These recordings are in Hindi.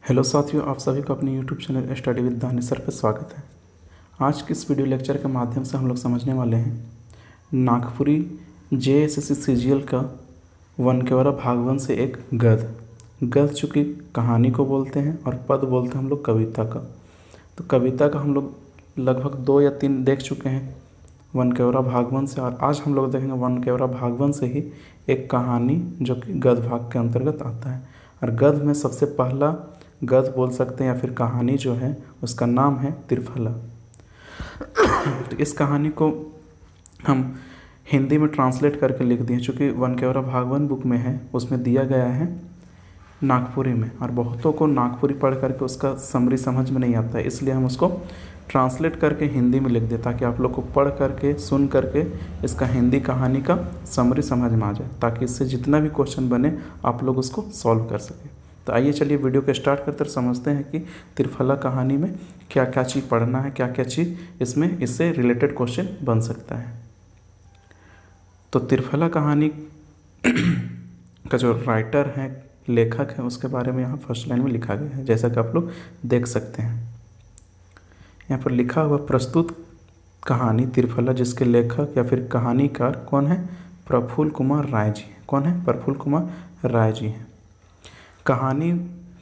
हेलो साथियों, आप सभी को अपने YouTube channel study with Danish पर स्वागत है। आज के इस वीडियो लेक्चर के माध्यम से हम लोग समझने वाले हैं नागपुरी जेएसएससी सीजीएल का वनकेवरा भाग 1 से एक गद्य चूँकि कहानी को बोलते हैं और पद बोलते हैं हम लोग कविता का। तो कविता का हम लोग लगभग 2 या 3 देख चुके हैं वनकेवरा भाग 1 से, और आज हम लोग देखेंगे वनकेवरा भाग 1 से ही एक कहानी जो कि गद्य भाग के अंतर्गत आता है। और गद्य में सबसे पहला गद्य बोल सकते हैं या फिर कहानी जो है उसका नाम है त्रिफला। तो इस कहानी को हम हिंदी में ट्रांसलेट करके लिख दिए, चूँकि वनकेवरा भाग 1 बुक में है, उसमें दिया गया है नागपुरी में, और बहुतों को नागपुरी पढ़ करके उसका समरी समझ में नहीं आता है, इसलिए हम उसको ट्रांसलेट करके हिंदी में लिख दें ताकि आप लोग को पढ़ करके सुन करके इसका हिंदी कहानी का समरी समझ में आ जाए, ताकि इससे जितना भी क्वेश्चन बने आप लोग उसको सॉल्व कर सकें। तो आइए चलिए वीडियो को स्टार्ट करते समझते हैं कि त्रिफला कहानी में क्या क्या चीज़ पढ़ना है, क्या क्या चीज़ इसमें इससे रिलेटेड क्वेश्चन बन सकता है। तो त्रिफला कहानी का जो राइटर है, लेखक है, उसके बारे में यहाँ फर्स्ट लाइन में लिखा गया है, जैसा कि आप लोग देख सकते हैं। यहाँ पर लिखा हुआ प्रस्तुत कहानी त्रिफला, जिसके लेखक या फिर कहानीकार कौन है? प्रफुल्ल कुमार राय जी। कौन है? प्रफुल्ल कुमार राय जी हैं। कहानी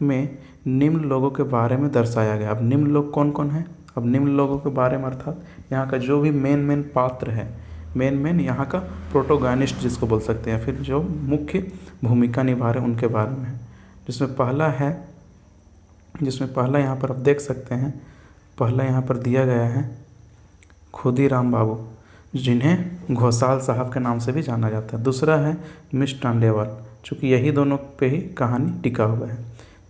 में निम्न लोगों के बारे में दर्शाया गया। अब निम्न लोग कौन कौन है? अब निम्न लोगों के बारे में अर्थात यहाँ का जो भी मेन पात्र है, मेन यहाँ का प्रोटोगनिस्ट जिसको बोल सकते हैं, फिर जो मुख्य भूमिका निभा रहे उनके बारे में है। जिसमें पहला यहाँ पर आप देख सकते हैं, पहला यहाँ पर दिया गया है खुदीराम बाबू, जिन्हें घोसाल साहब के नाम से भी जाना जाता है। दूसरा है मिस टांडेवाल, चूँकि यही दोनों पे ही कहानी टिका हुआ है।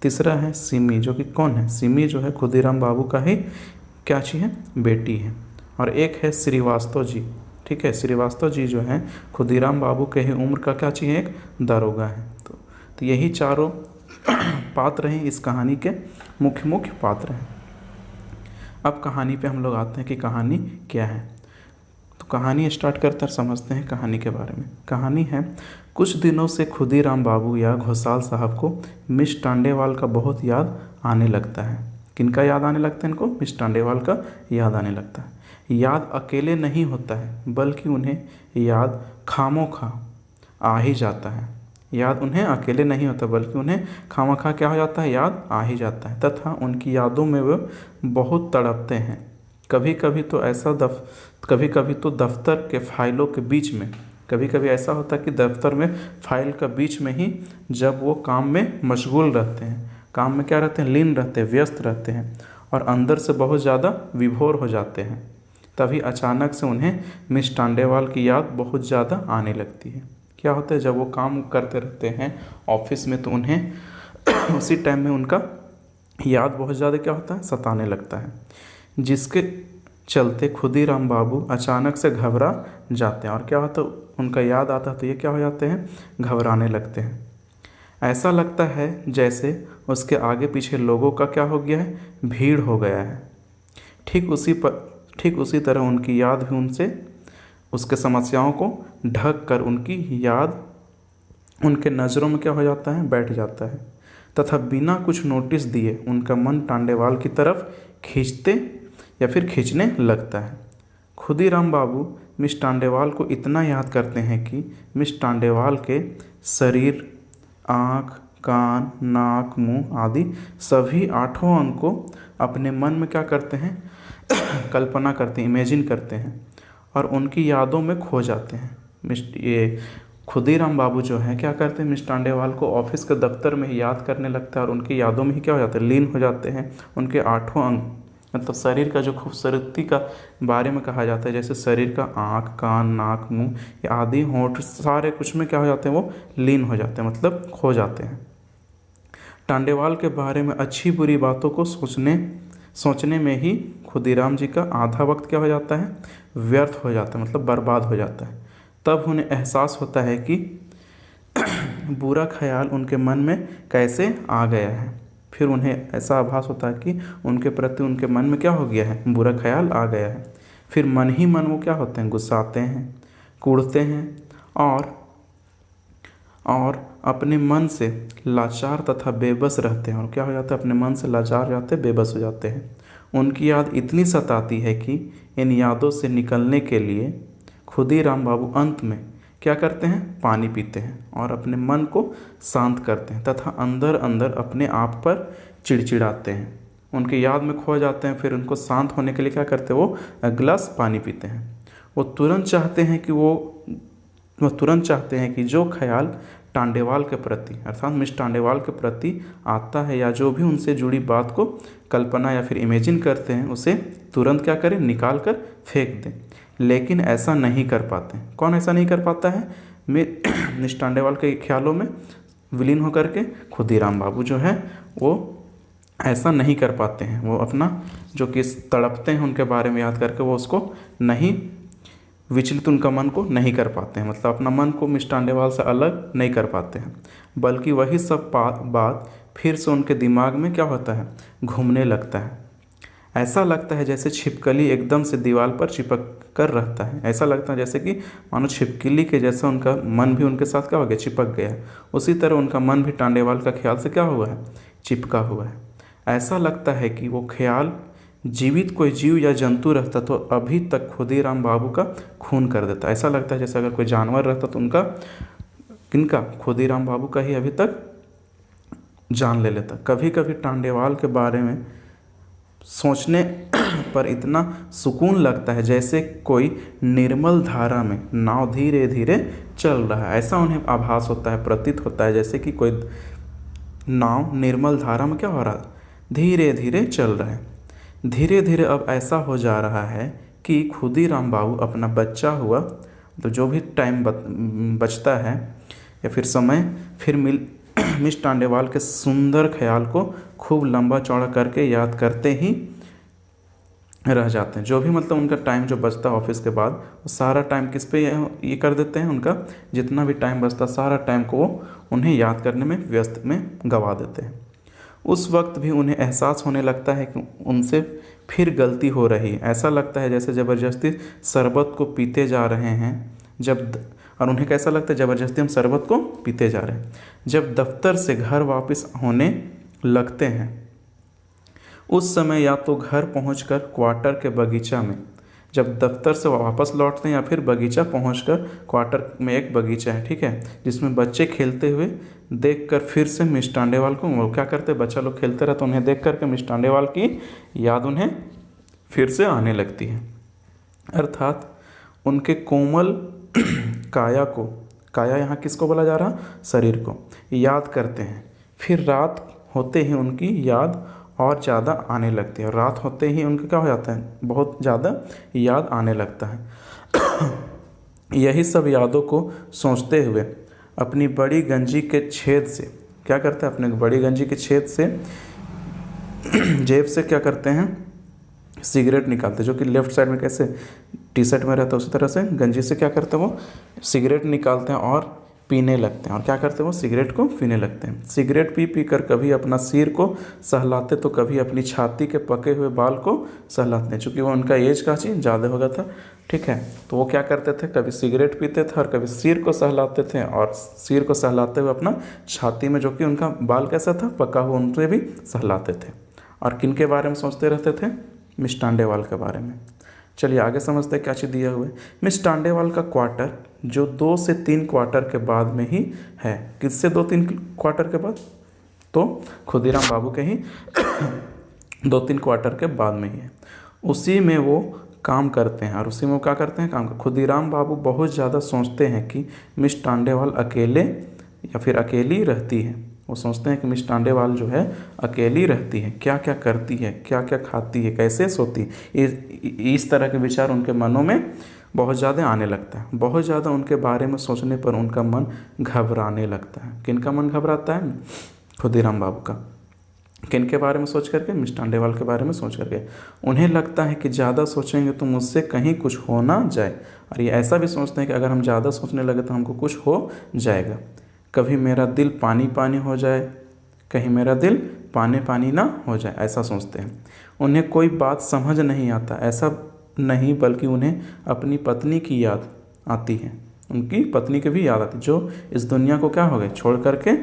तीसरा है सिमी, जो कि कौन है? सिमी जो है खुदीराम बाबू का ही क्या चीज़ है? बेटी है। और एक है श्रीवास्तव जी, ठीक है, श्रीवास्तव जी जो है खुदीराम बाबू के ही उम्र का क्या चीज़ है? एक दारोगा है। तो यही चारों पात्र हैं इस कहानी के मुख्य पात्र हैं। अब कहानी पे हम लोग आते हैं कि कहानी क्या है। तो कहानी स्टार्ट करते समझते हैं कहानी के बारे में। कहानी है, कुछ दिनों से खुदीराम बाबू या घोसाल साहब को मिस टांडेवाल का बहुत याद आने लगता है। किनका याद आने लगता है इनको? मिस टांडेवाल का याद आने लगता है। याद अकेले नहीं होता है, बल्कि उन्हें याद खामोखा आ ही जाता है। याद उन्हें अकेले नहीं होता, बल्कि उन्हें खामोखा क्या हो जाता है? याद आ ही जाता है, तथा उनकी यादों में वे बहुत तड़पते हैं। कभी कभी तो दफ्तर के फाइलों के बीच में, कभी ऐसा होता है कि दफ्तर में फाइल का बीच में ही जब वो काम में मशगूल रहते हैं, काम में क्या रहते हैं? लीन रहते हैं, व्यस्त रहते हैं, और अंदर से बहुत ज़्यादा विभोर हो जाते हैं, तभी अचानक से उन्हें मिस टांडेवाल की याद बहुत ज़्यादा आने लगती है। क्या होता है? जब वो काम करते रहते हैं ऑफिस में, तो उन्हें उसी टाइम में उनका याद बहुत ज़्यादा क्या होता है? सताने लगता है, जिसके चलते खुदीराम बाबू अचानक से घबरा जाते हैं। और क्या होता है? उनका याद आता है तो ये क्या हो जाते हैं? घबराने लगते हैं। ऐसा लगता है जैसे उसके आगे पीछे लोगों का क्या हो गया है? भीड़ हो गया है। ठीक उसी तरह उनकी याद भी उसके समस्याओं को ढक कर उनकी याद उनके नज़रों में क्या हो जाता है? बैठ जाता है, तथा बिना कुछ नोटिस दिए उनका मन टांडेवाल की तरफ खींचने लगता है। खुदीराम बाबू मिस टांडेवाल को इतना याद करते हैं कि मिस टांडेवाल के शरीर, आँख, कान, नाक, मुंह आदि सभी 8 अंग को अपने मन में क्या करते हैं? कल्पना करते हैं, इमेजिन करते हैं, और उनकी यादों में खो जाते हैं। ये खुदीराम बाबू जो है क्या करते हैं? मिस टांडेवाल को ऑफिस के दफ्तर में ही याद करने लगता है, और उनकी यादों में ही क्या हो जाता है? लीन हो जाते हैं। उनके 8 अंग, मतलब शरीर का जो खूबसूरती का बारे में कहा जाता है, जैसे शरीर का आँख, कान, नाक, मुंह आदि, होंठ, सारे कुछ में क्या हो जाते हैं? वो लीन हो जाते हैं, मतलब खो जाते हैं। टांडेवाल के बारे में अच्छी बुरी बातों को सोचने में ही खुदीराम जी का आधा वक्त क्या हो जाता है? व्यर्थ हो जाता है, मतलब बर्बाद हो जाता है। तब उन्हें एहसास होता है कि बुरा ख्याल उनके मन में कैसे आ गया है। फिर उन्हें ऐसा आभास होता है कि उनके प्रति उनके मन में क्या हो गया है? बुरा ख्याल आ गया है। फिर मन ही मन वो क्या होते हैं? गुस्साते हैं, कूड़ते हैं, और और अपने मन से लाचार तथा बेबस रहते हैं। और क्या हो जाता है, अपने मन से लाचार जाते हैं, बेबस हो जाते हैं। उनकी याद इतनी सताती है कि इन यादों से निकलने के लिए खुदीराम बाबू अंत में क्या करते हैं, पानी पीते हैं और अपने मन को शांत करते हैं तथा अंदर अंदर अपने आप पर चिड़चिड़ाते हैं। उनकी याद में खो जाते हैं, फिर उनको शांत होने के लिए क्या करते हैं, वो गिलास पानी पीते हैं। वो तुरंत चाहते हैं कि जो ख्याल टांडेवाल के प्रति अर्थात मिस टांडेवाल के प्रति आता है या जो भी उनसे जुड़ी बात को कल्पना या फिर इमेजिन करते हैं, उसे तुरंत क्या करें, निकाल कर फेंक दें। लेकिन ऐसा नहीं कर पाते। कौन ऐसा नहीं कर पाता है, मिस टांडेवाल के ख्यालों में विलीन होकर के खुदीराम बाबू जो है वो ऐसा नहीं कर पाते हैं। वो अपना जो कि तड़पते हैं उनके बारे में याद करके वो उसको नहीं विचलित, उनका मन को नहीं कर पाते हैं, मतलब अपना मन को मिस टांडेवाल से अलग नहीं कर पाते हैं, बल्कि वही सब बात फिर से उनके दिमाग में क्या होता है, घूमने लगता है। ऐसा लगता है जैसे छिपकली एकदम से दीवार पर चिपक कर रहता है। ऐसा लगता है जैसे कि मानो छिपकली के जैसा उनका मन भी उनके साथ क्या हो गया, चिपक गया है। उसी तरह उनका मन भी टांडेवाल का ख्याल से क्या हुआ है, चिपका हुआ है। ऐसा लगता है कि वो ख्याल जीवित कोई जीव या जंतु रहता तो अभी तक खुदीराम बाबू का खून कर देता। ऐसा लगता है जैसे अगर कोई जानवर रहता तो उनका, किनका, खुदीराम बाबू का ही अभी तक जान ले लेता। कभी कभी टांडेवाल के बारे में सोचने पर इतना सुकून लगता है जैसे कोई निर्मल धारा में नाव धीरे धीरे चल रहा है। ऐसा उन्हें आभास होता है, प्रतीत होता है जैसे कि कोई नाव निर्मल धारा में क्या हो रहा है, धीरे धीरे चल रहा है। धीरे धीरे अब ऐसा हो जा रहा है कि खुदीराम बाबू अपना बच्चा हुआ तो जो भी टाइम बचता है या फिर समय फिर मिस टांडेवाल के सुंदर ख्याल को खूब लंबा चौड़ा करके याद करते ही रह जाते हैं। जो भी मतलब उनका टाइम जो बचता है ऑफिस के बाद, वो सारा टाइम किस पे ये कर देते हैं, उनका जितना भी टाइम बचता सारा टाइम को वो उन्हें याद करने में व्यस्त में गंवा देते हैं। उस वक्त भी उन्हें एहसास होने लगता है कि उनसे फिर गलती हो रही है। ऐसा लगता है जैसे ज़बरदस्ती शरबत को पीते जा रहे हैं और उन्हें कैसा लगता है, ज़बरदस्ती हम शरबत को पीते जा रहे हैं। जब दफ्तर से घर वापस होने लगते हैं उस समय या तो घर पहुंचकर क्वार्टर के बगीचा में, जब दफ्तर से वापस लौटते हैं या फिर बगीचा पहुंचकर, क्वार्टर में एक बगीचा है, ठीक है, जिसमें बच्चे खेलते हुए देखकर फिर से मिस टांडेवाल को, वो क्या करते, बच्चा लोग खेलते रहते, उन्हें देख करके मिस टांडेवाल की याद उन्हें फिर से आने लगती है। अर्थात उनके कोमल काया यहाँ किसको बोला जा रहा, शरीर को याद करते हैं। फिर रात होते ही उनकी याद और ज़्यादा आने लगती है। और रात होते ही उनका क्या हो जाता है, बहुत ज़्यादा याद आने लगता है। यही सब यादों को सोचते हुए अपनी बड़ी गंजी के छेद से क्या करते हैं, अपने बड़ी गंजी के छेद से जेब से क्या करते हैं, सिगरेट निकालते, जो कि लेफ्ट साइड में कैसे टी शर्ट में रहता है उसी तरह से गंजी से क्या करते हैं, वो सिगरेट निकालते हैं और पीने लगते हैं। और क्या करते हैं, वो सिगरेट को पीने लगते हैं। सिगरेट पी पी कर कभी अपना सिर को सहलाते तो कभी अपनी छाती के पके हुए बाल को सहलाते हैं। चूँकि वो उनका एज का चीज़ ज़्यादा हो गया था, ठीक है, तो वो क्या करते थे, कभी सिगरेट पीते थे और कभी सिर को सहलाते थे, और सिर को सहलाते हुए अपना छाती में जो कि उनका बाल कैसा था, पका हुआ, उनसे भी सहलाते थे। और किन के बारे में सोचते रहते थे, मिस टांडेवाल के बारे में। चलिए आगे समझते हैं क्या चीज़ दिया हुआ है। मिस टांडेवाल का क्वार्टर जो 2 से 3 क्वार्टर के बाद में ही है। किससे 2-3 क्वार्टर के बाद, तो खुदीराम बाबू के ही 2-3 क्वार्टर के बाद में ही है। उसी में वो काम करते हैं और उसी में वो क्या करते हैं, काम कर। खुदीराम बाबू बहुत ज़्यादा सोचते हैं कि मिस टांडेवाल अकेले या फिर अकेली रहती है। वो सोचते हैं कि मिस टांडेवाल जो है अकेली रहती है, क्या क्या करती है, क्या क्या खाती है, कैसे सोती है, इस तरह के विचार उनके मनों में बहुत ज़्यादा आने लगता है। बहुत ज़्यादा उनके बारे में सोचने पर उनका मन घबराने लगता है। किन का मन घबराता है, खुदीराम बाबू का। किन के बारे में सोच करके, मिस टांडेवाल के बारे में सोच करके। उन्हें लगता है कि ज़्यादा सोचेंगे तो मुझसे कहीं कुछ हो ना जाए, और ये ऐसा भी सोचते हैं कि अगर हम ज़्यादा सोचने लगे तो हमको कुछ हो जाएगा। कभी मेरा दिल पानी पानी हो जाए, कहीं मेरा दिल पानी पानी ना हो जाए, ऐसा सोचते हैं। उन्हें कोई बात समझ नहीं आता, ऐसा नहीं, बल्कि उन्हें अपनी पत्नी की याद आती है। उनकी पत्नी की भी याद आती, जो इस दुनिया को क्या हो गए, छोड़ करके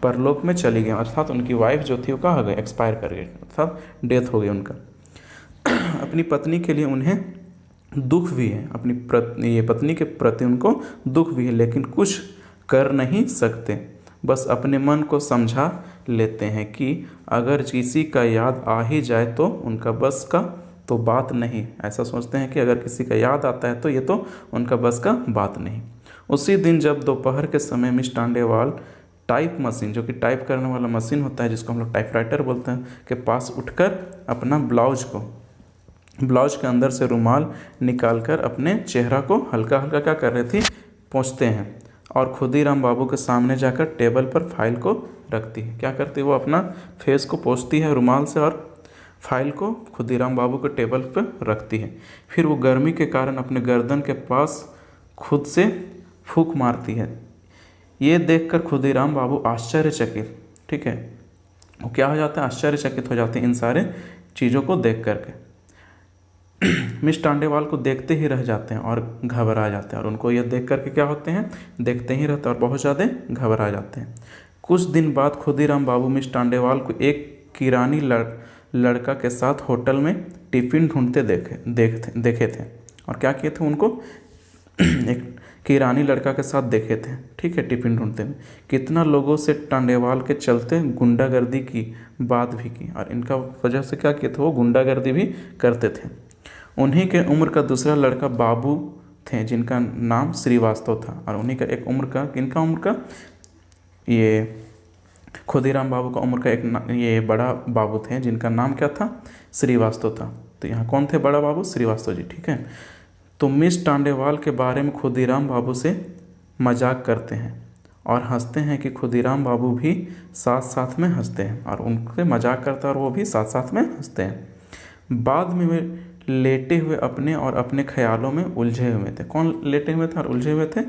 परलोक में चली गई, अर्थात उनकी वाइफ जो थी वो क्या हो गई, एक्सपायर कर गई, अर्थात डेथ हो गई उनका। अपनी पत्नी के लिए उन्हें दुख भी है, अपनी ये पत्नी के प्रति उनको दुख भी है, लेकिन कुछ कर नहीं सकते, बस अपने मन को समझा लेते हैं कि अगर किसी का याद आ ही जाए तो उनका बस का तो बात नहीं। ऐसा सोचते हैं कि अगर किसी का याद आता है तो ये तो उनका बस का बात नहीं। उसी दिन जब दोपहर के समय मिस टांडेवाल टाइप मशीन, जो कि टाइप करने वाला मशीन होता है जिसको हम लोग टाइपराइटर बोलते हैं, के पास उठकर अपना ब्लाउज के अंदर से रुमाल निकालकर अपने चेहरा को हल्का हल्का क्या कर रही थी, पोंछते हैं, और खुदीराम बाबू के सामने जाकर टेबल पर फाइल को रखती है। क्या करती है, वो अपना फेस को पोंछती है रुमाल से और फाइल को खुदीराम बाबू के टेबल पर रखती है। फिर वो गर्मी के कारण अपने गर्दन के पास खुद से फूंक मारती है। ये देखकर खुदीराम बाबू आश्चर्यचकित, ठीक है, वो क्या हो जाते हैं, आश्चर्यचकित हो जाते हैं इन सारे चीज़ों को देख करके। मिस टांडेवाल को देखते ही रह जाते हैं और घबरा जाते हैं, और उनको यह देख करके क्या होते हैं, देखते ही रहते हैं और बहुत ज़्यादा घबरा जाते हैं। कुछ दिन बाद खुदीराम बाबू मिस टांडेवाल को एक किरानी लड़का के साथ होटल में टिफ़िन ढूंढते देखे थे, और क्या किए थे, उनको एक किरानी लड़का के साथ देखे थे, ठीक है, टिफ़िन ढूंढते में। कितना लोगों से टांडेवाल के चलते गुंडागर्दी की बात भी की, और इनका वजह से क्या किए थे, वो गुंडागर्दी भी करते थे। उन्हीं के उम्र का दूसरा लड़का बाबू थे जिनका नाम श्रीवास्तव था, और उन्हीं का एक उम्र का, किनका उम्र का, ये खुदीराम बाबू का उम्र का एक ये बड़ा बाबू थे जिनका नाम क्या था, श्रीवास्तव था। तो यहाँ कौन थे, बड़ा बाबू श्रीवास्तव जी, ठीक है। तो मिस टांडेवाल के बारे में खुदीराम बाबू से मजाक करते हैं और हंसते हैं कि खुदीराम बाबू भी साथ साथ में हंसते हैं, और उनसे मजाक करता है और वो भी साथ साथ में हंसते हैं। बाद में वे लेटे हुए अपने और अपने ख्यालों में उलझे हुए थे। कौन लेटे हुए थे और उलझे हुए थे,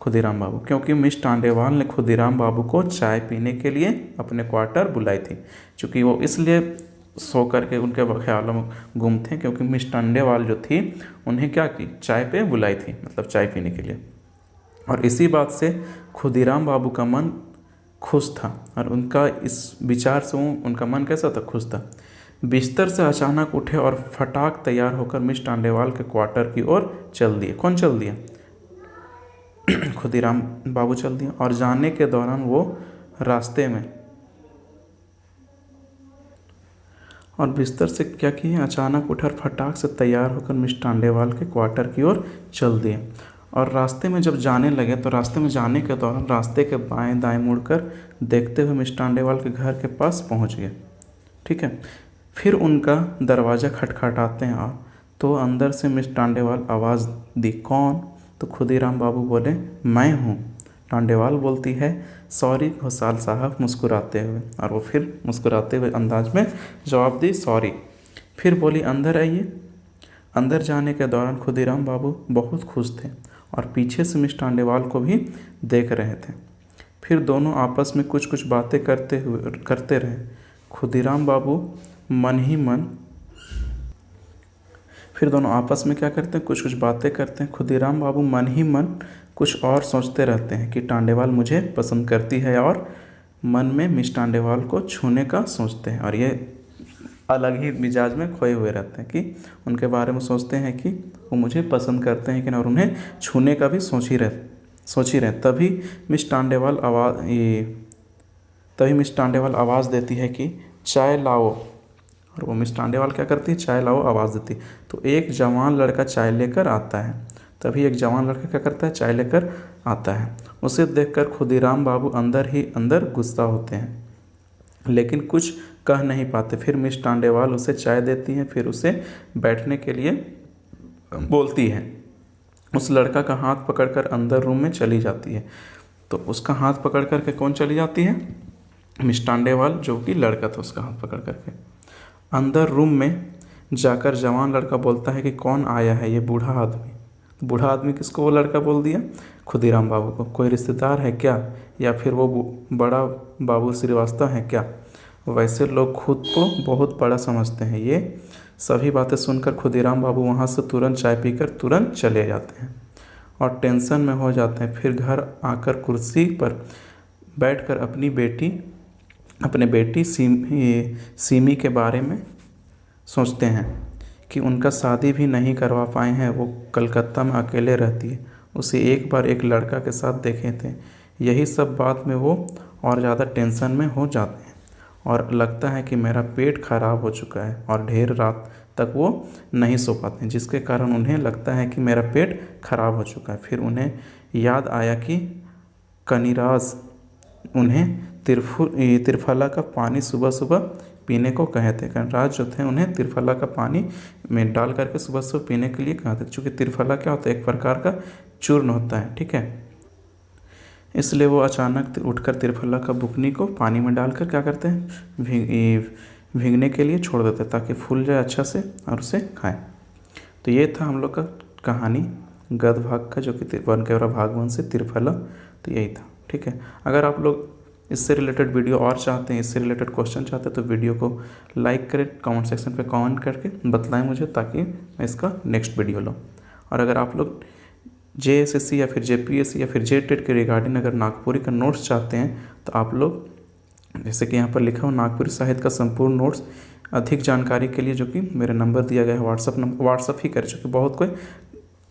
खुदीराम बाबू, क्योंकि मिस टांडेवाल ने खुदीराम बाबू को चाय पीने के लिए अपने क्वार्टर बुलाई थी। चूँकि वो इसलिए सो करके उनके ख्यालों में गुम थे क्योंकि मिस टांडेवाल जो थी उन्हें क्या की, चाय पे बुलाई थी, मतलब चाय पीने के लिए। और इसी बात से खुदीराम बाबू का मन खुश था, और उनका इस विचार से उनका मन कैसा था, खुश था। बिस्तर से अचानक उठे और फटाक तैयार होकर मिस टांडेवाल के क्वार्टर की ओर चल दिए। कौन चल दिया, खुदीराम बाबू चल दिया। और जाने के दौरान वो रास्ते में, और बिस्तर से क्या किए, अचानक उठकर फटाक से तैयार होकर मिस टांडेवाल के क्वार्टर की ओर चल दिए। और रास्ते में जब जाने लगे तो रास्ते में जाने के दौरान रास्ते के बाएं दाएं मुड़कर देखते हुए मिस टांडेवाल के घर के पास पहुंच गए, ठीक है। फिर उनका दरवाज़ा खटखटाते हैं तो अंदर से मिस टांडेवाल आवाज़ दी, कौन? तो खुदीराम बाबू बोले, मैं हूँ। टांडेवाल बोलती है, सॉरी घोसाल साहब, मुस्कुराते हुए, और वो फिर मुस्कुराते हुए अंदाज में जवाब दी, सॉरी। फिर बोली, अंदर आइए। अंदर जाने के दौरान खुदीराम बाबू बहुत खुश थे और पीछे से मिस टांडेवाल को भी देख रहे थे। फिर दोनों आपस में कुछ कुछ बातें करते रहे। खुदीराम बाबू मन ही मन, फिर दोनों आपस में क्या करते हैं, कुछ कुछ बातें करते हैं। खुदीराम बाबू मन ही मन कुछ और सोचते रहते हैं कि टांडेवाल मुझे पसंद करती है, और मन में मिस टांडेवाल को छूने का सोचते हैं, और ये अलग ही मिजाज में खोए हुए रहते हैं कि उनके बारे में सोचते हैं कि वो मुझे पसंद करते हैं कि ना, और उन्हें छूने का भी सोच ही रहे। तभी मिस टांडेवाल आवाज़ देती है कि चाय लाओ, और वो मिस टांडेवाल क्या करती है, चाय लाओ आवाज़ देती। तो एक जवान लड़का चाय लेकर आता है। तभी एक जवान लड़का क्या करता है, चाय लेकर आता है। उसे देखकर खुदीराम बाबू अंदर ही अंदर गुस्सा होते हैं, लेकिन कुछ कह नहीं पाते। फिर मिस टांडेवाल उसे चाय देती हैं, फिर उसे बैठने के लिए बोलती है। उस लड़का का हाथ पकड़कर अंदर रूम में चली जाती है। तो उसका हाथ पकड़ करके कौन चली जाती है, मिस टांडेवाल, जो कि लड़का था, उसका हाथ पकड़ करके अंदर रूम में जाकर जवान लड़का बोलता है कि कौन आया है, ये बूढ़ा आदमी। बूढ़ा आदमी किसको वो लड़का बोल दिया, खुदीराम बाबू को। कोई रिश्तेदार है क्या, या फिर वो बड़ा बाबू श्रीवास्तव है क्या? वैसे लोग खुद को बहुत बड़ा समझते हैं। ये सभी बातें सुनकर खुदीराम बाबू वहाँ से तुरंत चाय पीकर तुरंत चले जाते हैं। और टेंशन में हो जाते हैं। फिर घर आकर कुर्सी पर बैठकर अपने बेटी सीमी के बारे में सोचते हैं कि उनका शादी भी नहीं करवा पाए हैं। वो कलकत्ता में अकेले रहती है, उसे एक बार एक लड़का के साथ देखे थे। यही सब बात में वो और ज़्यादा टेंशन में हो जाते हैं और लगता है कि मेरा पेट खराब हो चुका है और ढेर रात तक वो नहीं सो पाते, जिसके कारण उन्हें लगता है कि मेरा पेट खराब हो चुका है। फिर उन्हें याद आया कि कनिराज उन्हें त्रिफला का पानी सुबह सुबह पीने को कहे थे। कनिराज जो थे उन्हें त्रिफला का पानी में डाल करके सुबह सुबह पीने के लिए कहा था, क्योंकि त्रिफला क्या होता है, एक प्रकार का चूर्ण होता है, ठीक है। इसलिए वो अचानक उठकर त्रिफला का बुकनी को पानी में डालकर क्या करते हैं, भीगने के लिए छोड़ देते हैं ताकि फूल जाए अच्छा से और उसे खाएं। तो ये था हम लोग का कहानी गद्य भाग का, जो कि वनकेवरा भाग 1 से त्रिफला, तो यही था, ठीक है। अगर आप लोग इससे रिलेटेड वीडियो और चाहते हैं, इससे रिलेटेड क्वेश्चन चाहते हैं, तो वीडियो को लाइक करें, कमेंट सेक्शन पे कमेंट करके बतलाएं मुझे, ताकि मैं इसका नेक्स्ट वीडियो लूँ। और अगर आप लोग JSSC या फिर JPSC या फिर JTET के रिगार्डिंग अगर नागपुरी का नोट्स चाहते हैं, तो आप लोग जैसे कि यहाँ पर लिखा हो नागपुरी साहित्य का संपूर्ण नोट्स, अधिक जानकारी के लिए जो कि मेरा नंबर दिया गया है व्हाट्सअप ही करें, क्योंकि बहुत कोई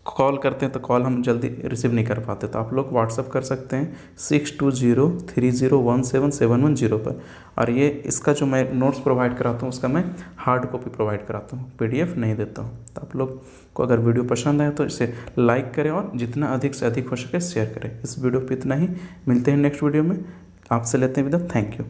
कॉल करते हैं तो कॉल हम जल्दी रिसीव नहीं कर पाते, तो आप लोग व्हाट्सअप कर सकते हैं 6203017710 पर। और ये इसका जो मैं नोट्स प्रोवाइड कराता हूँ उसका मैं हार्ड कॉपी प्रोवाइड कराता हूँ, PDF नहीं देता हूँ। तो आप लोग को अगर वीडियो पसंद आए तो इसे लाइक करें और जितना अधिक से अधिक हो सके शेयर करें। इस वीडियो पर इतना ही, मिलते हैं नेक्स्ट वीडियो में, आपसे लेते हैं विदा, थैंक यू।